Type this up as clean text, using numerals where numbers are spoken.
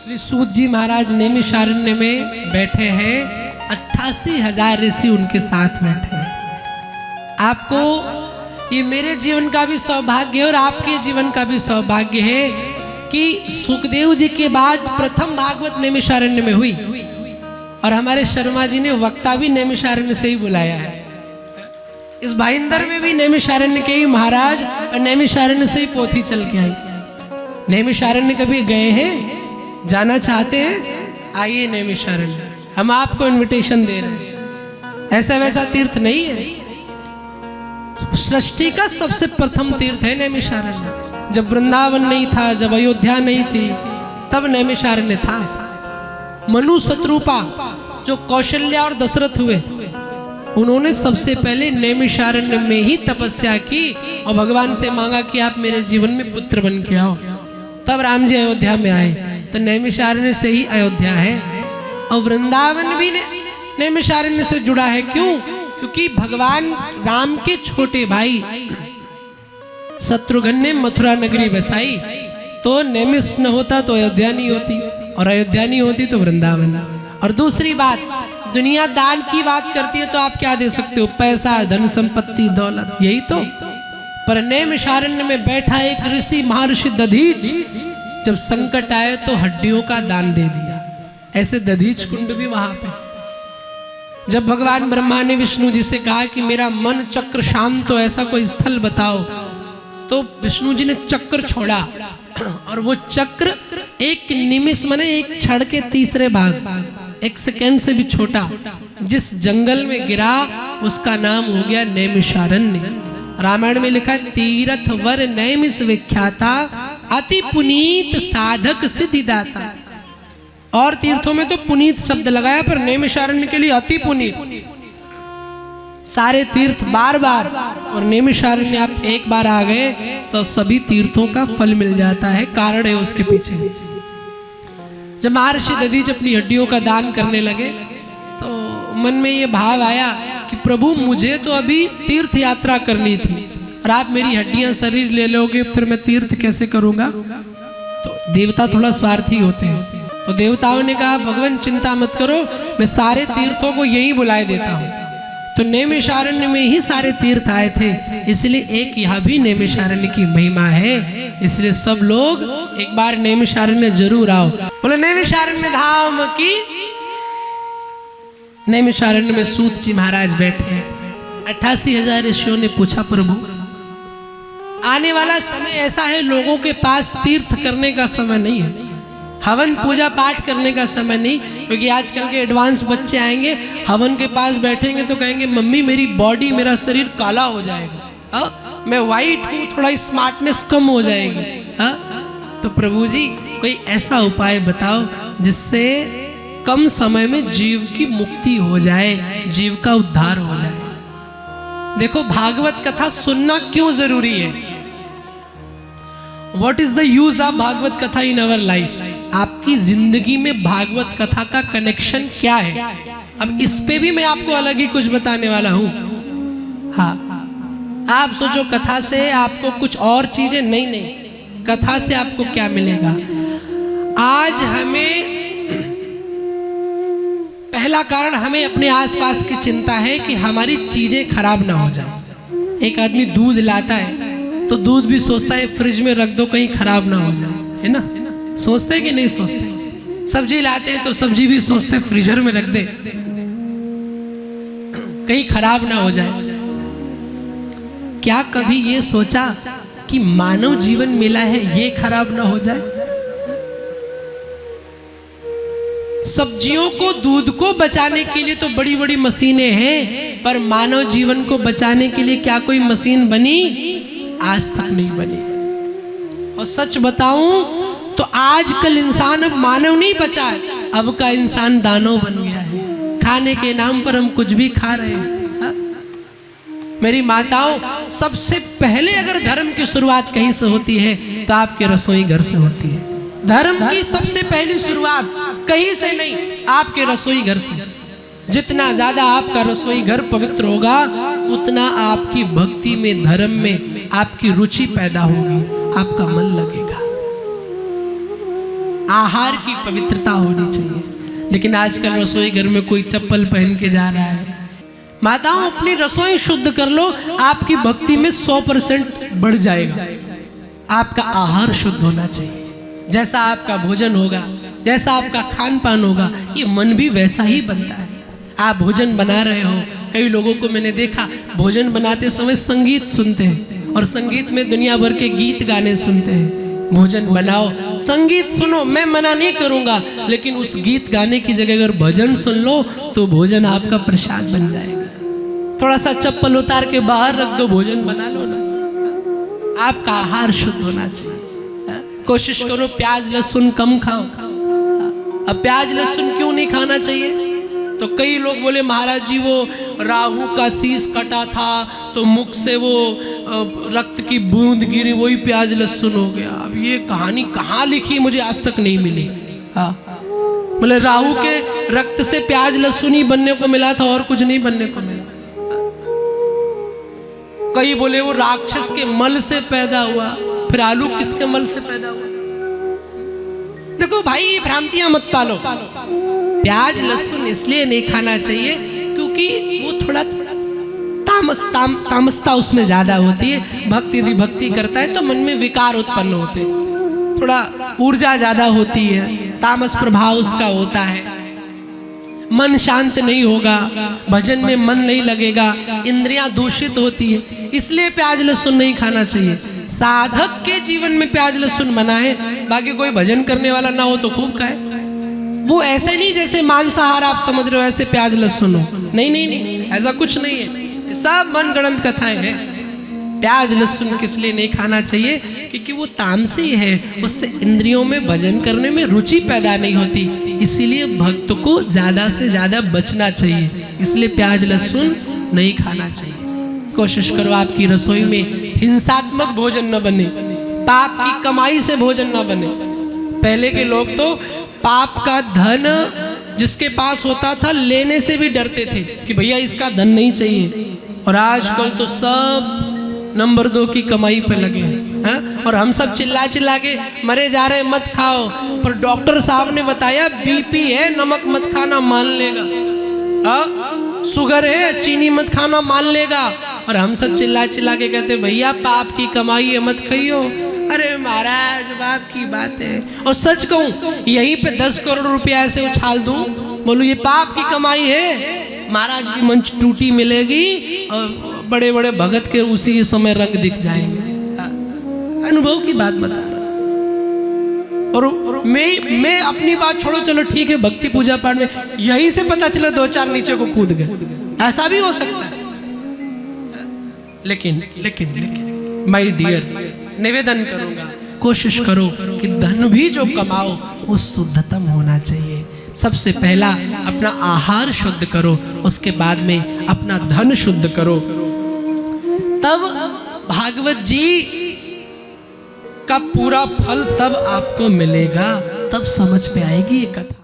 श्री सूत जी महाराज नैमिषारण्य में बैठे हैं, 88,000 ऋषि उनके साथ बैठे हैं। आपको ये मेरे जीवन का भी सौभाग्य है और आपके जीवन का भी सौभाग्य है कि सुखदेव जी के बाद प्रथम भागवत नैमिषारण्य में हुई और हमारे शर्मा जी ने वक्ता भी नैमिषारण्य से ही बुलाया है। इस भाईंदर में भी नैमिषारण्य के ही महाराज और नैमिषारण्य से ही पोथी चल के आई। नैमिषारण्य कभी गए हैं, जाना चाहते हैं, आइए नैमिषारण्य, हम आपको इनविटेशन दे रहे हैं। ऐसा वैसा तीर्थ नहीं है, सृष्टि का सबसे प्रथम तीर्थ है नैमिषारण्य। जब वृंदावन नहीं था, जब अयोध्या नहीं थी, तब नैमिषारण्य था। मनु शत्रुपा जो कौशल्या और दशरथ हुए, उन्होंने सबसे पहले नैमिषारण्य में ही तपस्या की और भगवान से मांगा कि आप मेरे जीवन में पुत्र बन के आओ। तब राम जी अयोध्या में आए, तो नैमिषारण्य से ही अयोध्या है। और वृंदावन भी नैमिषारण्य से जुड़ा है। क्यों? क्योंकि भगवान राम के छोटे भाई शत्रुघ्न ने मथुरा नगरी बसाई, तो नैमिष न होता तो अयोध्या नहीं होती, और अयोध्या नहीं होती तो वृंदावन। और दूसरी बात, दुनिया दान की बात करती है तो आप क्या दे सकते हो? पैसा, धन संपत्ति, दौलत, यही तो। पर नैमिषारण्य में बैठा एक ऋषि महर्षि दधीच, जब संकट आए तो हड्डियों का दान दे दिया। ऐसे दधीच कुंड भी वहां पे। जब भगवान ब्रह्मा ने विष्णु जी से कहा कि मेरा मन चक्र शांत हो, ऐसा कोई स्थल बताओ, तो विष्णु जी ने चक्र छोड़ा और वो चक्र एक निमिष माने एक क्षण के तीसरे भाग, एक सेकेंड से भी छोटा, जिस जंगल में गिरा उसका नाम हो गया नैमिषारण्य। रामायण में लिखा है, तीर्थ वर नैमिष विख्याता, अति पुनीत साधक सिद्धिदाता। और तीर्थों में तो पुनीत शब्द लगाया, पर नैमिषारण्य के लिए अति पुनीत। सारे तीर्थ बार बार, और नैमिषारण्य आप एक बार आ गए तो सभी तीर्थों का फल मिल जाता है। कारण है उसके पीछे। जब महर्षि दधीच अपनी हड्डियों का दान करने लगे तो मन में ये भाव आया कि प्रभु मुझे तो अभी तीर्थ यात्रा करनी थी और आप मेरी हड्डियां शरीर ले लोगे, फिर मैं तीर्थ कैसे करूंगा? तो देवता थोड़ा स्वार्थी होते हैं, तो देवताओं ने कहा भगवान चिंता मत करो, मैं सारे तीर्थों को यही बुलाए देता हूँ। तो नैमिषारण्य में ही सारे तीर्थ आए थे, इसलिए एक यहाँ भी नैमिषारण्य की महिमा है। इसलिए सब लोग एक बार नैमिषारण्य जरूर आओ। बोले नैमिषारण्य धाम की। नैमिषारण्य में सूत जी महाराज बैठे हैं। 88,000 ऋषियों ने पूछा प्रभु, आने वाला समय ऐसा है, लोगों के पास तीर्थ करने का समय नहीं है, हवन पूजा पाठ करने का समय नहीं। क्योंकि आजकल के एडवांस बच्चे आएंगे, हवन के पास बैठेंगे तो कहेंगे मम्मी मेरी बॉडी, मेरा शरीर काला हो जाएगा, मैं वाइट हूँ, थोड़ा स्मार्टनेस कम हो जाएगी। तो प्रभु जी कोई ऐसा उपाय बताओ जिससे कम समय में जीव की मुक्ति हो जाए, जीव का उद्धार हो जाए। देखो भागवत कथा सुनना क्यों जरूरी है? What is the use of Bhagavat कथा in our life? आपकी जिंदगी में भागवत कथा का कनेक्शन क्या है? अब इस पे भी मैं आपको अलग ही कुछ बताने वाला हूं। हाँ, आप सोचो कथा से आपको कुछ और चीजें, नहीं, कथा से आपको क्या मिलेगा? आज हमें पहला कारण, हमें अपने आसपास की चिंता है कि हमारी चीजें खराब ना हो जाए। एक आदमी दूध लाता है तो दूध भी सोचता है फ्रिज में रख दो कहीं खराब ना हो जाए, है ना? सोचते हैं कि नहीं सोचते? सब्जी लाते हैं तो सब्जी भी सोचते हैं फ्रीजर में रख दे कहीं खराब ना हो जाए। क्या कभी ये सोचा कि मानव जीवन मिला है ये खराब ना हो जाए? सब्जियों को, दूध को बचाने के लिए तो बड़ी बड़ी मशीनें हैं, पर मानव जीवन को बचाने के लिए क्या कोई मशीन बनी? आज तक नहीं बनी। और सच बताऊं तो आजकल इंसान अब मानव नहीं बचा है, अब का इंसान दानव बन गया है। खाने के नाम पर हम कुछ भी खा रहे हैं। मेरी माताओं, सबसे पहले अगर धर्म की शुरुआत कहीं से होती है तो आपके रसोई घर से होती है। धर्म की सबसे पहली शुरुआत कहीं से नहीं, आपके रसोई घर से। जितना ज्यादा आपका रसोई घर पवित्र होगा, उतना आपकी भक्ति में, धर्म में आपकी रुचि पैदा होगी, आपका मन लगेगा। आहार की पवित्रता होनी चाहिए। लेकिन आजकल रसोई घर में कोई चप्पल पहन के जा रहा है। माताओं, अपनी रसोई शुद्ध कर लो, आपकी भक्ति में 100% बढ़ जाएगा। आपका आहार शुद्ध होना चाहिए। जैसा आपका भोजन होगा, जैसा आपका खान पान होगा, ये मन भी वैसा ही बनता है। आप भोजन बना रहे हो, कई लोगों को मैंने देखा भोजन बनाते समय संगीत सुनते हैं और संगीत में दुनिया भर के गीत गाने सुनते हैं। भोजन बनाओ, संगीत सुनो, मैं मना नहीं करूंगा, लेकिन उस गीत गाने की जगह अगर भजन सुन लो तो भोजन आपका प्रसाद बन जाएगा। थोड़ा सा चप्पल उतार के बाहर रख दो, भोजन बना लो ना। आपका आहार शुद्ध होना चाहिए। कोशिश करो प्याज लहसुन कम खाओ। अब प्याज लहसुन क्यों नहीं खाना चाहिए? तो कई लोग बोले महाराज जी वो राहु का शीश कटा था तो मुख से वो रक्त की बूंद गिरी, वही प्याज लहसुन हो गया। अब ये कहानी कहाँ लिखी मुझे आज तक नहीं मिली। हाँ, मतलब राहु के रक्त से प्याज लहसुन ही बनने को मिला था और कुछ नहीं बनने को मिला। कई बोले वो राक्षस के मल से पैदा हुआ, फिर आलू किसके मल से पैदा हुआ? देखो भाई, ये भ्रांतियां मत पालो। प्याज लहसुन इसलिए नहीं खाना चाहिए क्योंकि वो थोड़ा तामसता उसमें ज्यादा होती है। भक्त यदि भक्ति करता है तो मन में विकार उत्पन्न होते हैं, थोड़ा ऊर्जा ज्यादा होती है, तामस प्रभाव उसका होता है, मन शांत नहीं होगा, भजन में मन नहीं लगेगा, इंद्रियां दूषित होती है। इसलिए प्याज लहसुन नहीं खाना चाहिए। साधक के जीवन में प्याज लहसुन मना है, बाकी कोई भजन करने वाला ना हो तो खूब खाए। वो ऐसे नहीं जैसे मांसाहार आप समझ रहे हो ऐसे प्याज लहसुन हो, नहीं नहीं नहीं, ऐसा कुछ नहीं है, सब मनगढ़ंत कथाएं हैं। प्याज लहसुन किस लिए नहीं खाना चाहिए? क्योंकि वो तामसी है, उससे इंद्रियों में भजन करने में रुचि पैदा नहीं होती, इसीलिए भक्त को ज्यादा से ज्यादा बचना चाहिए। इसलिए प्याज लहसुन नहीं खाना चाहिए। कोशिश करो आपकी रसोई में हिंसात्मक भोजन न बने, पाप की कमाई से भोजन न बने। पहले के लोग तो पाप का धन जिसके पास होता था लेने से भी डरते थे कि भैया इसका धन नहीं चाहिए, और आजकल तो सब नंबर 2 की कमाई पे लगे हैं। और हम सब चिल्ला चिल्ला के मरे जा रहे मत खाओ, पर डॉक्टर साहब ने बताया बीपी है नमक मत खाना मान लेगा, शुगर है चीनी मत खाना मान लेगा, और हम सब चिल्ला चिल्ला के कहते भैया पाप की कमाई है मत खाइयो। अरे महाराज बाप की बात है। और सच कहूं यहीं पे 10 करोड़ रुपया ऐसे उछाल दूं, बोलूं ये पाप की कमाई है, महाराज की मंच टूटी मिलेगी और बड़े बड़े भगत के उसी समय रंग दिख जाएंगे। अनुभव की बात बता रहा। और मैं अपनी बात छोड़ो, चलो ठीक है भक्ति पूजा पाठ में यहीं से पता चला 2-4 नीचे को कूद गए, ऐसा भी हो सकता है। लेकिन लेकिन लेकिन माय डियर, निवेदन करूंगा कोशिश करो कि धन भी जो कमाओ वो शुद्धतम होना चाहिए। सबसे पहला अपना आहार शुद्ध करो, उसके बाद में अपना धन शुद्ध करो, तब भागवत जी का पूरा फल तब आपको मिलेगा, तब समझ में आएगी ये कथा।